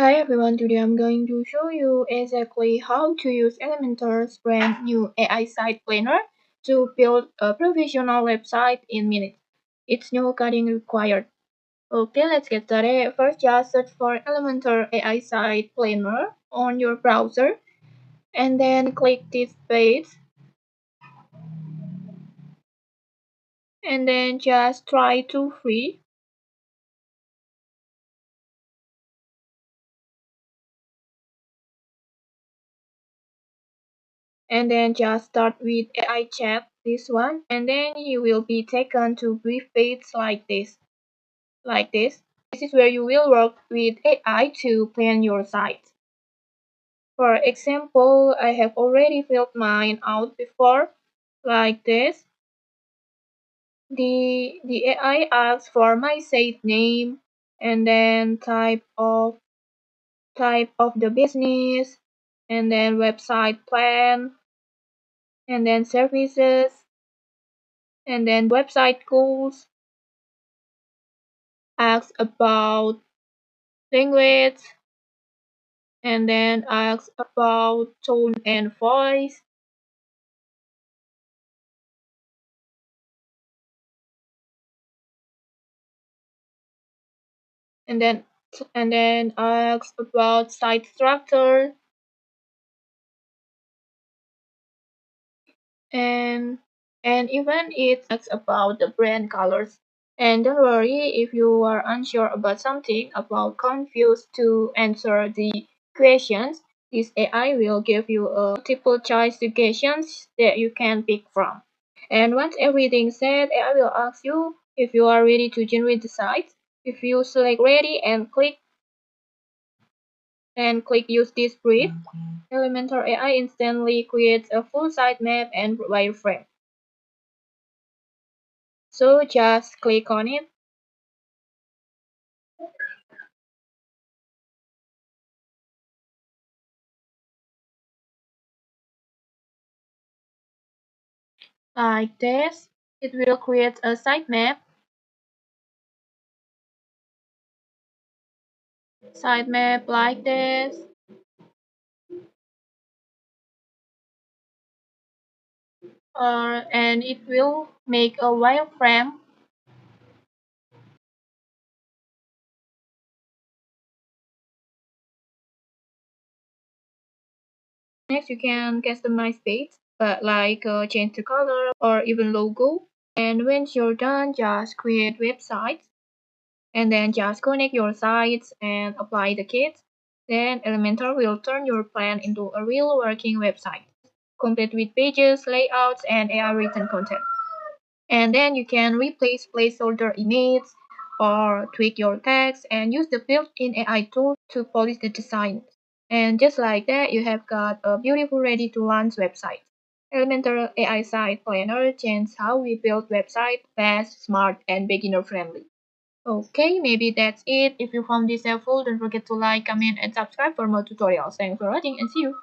Hi everyone, today I'm going to show you exactly how to use Elementor's brand new AI site planner to build a professional website in minutes. It's no coding required. Okay, let's get started. First, just search for Elementor AI site planner on your browser and then click this page and then just try to free. And then just start with AI chat, this one, and then you will be taken to brief page like this. This is where you will work with AI to plan your site. For example, I have already filled mine out before, like this. The AI asks for my site name and then type of the business and then website plan and then services and then website goals, asks about language and then asks about tone and voice and then asks about site structure and even it asks about the brand colors. And don't worry if you are unsure about something, about confused to answer the questions. This AI will give you a multiple choice suggestions that you can pick from. And once everything's set, AI will ask you if you are ready to generate the site. If you select ready and click use this brief, Elementor AI instantly creates a full sitemap and wireframe. So just click on it. Like this. It will create a sitemap like this. And it will make a wireframe. Next, you can customize page, but like change the color or even logo. And once you're done, just create websites and then just connect your sites and apply the kits. Then Elementor will turn your plan into a real working website, complete with pages, layouts, and AI written content. And then you can replace placeholder images or tweak your text and use the built-in AI tool to polish the design. And just like that, you have got a beautiful ready-to-launch website. Elementor AI Site Planner changes how we build websites fast, smart, and beginner-friendly. Okay, maybe that's it. If you found this helpful, don't forget to like, comment, and subscribe for more tutorials. Thanks for watching and see you.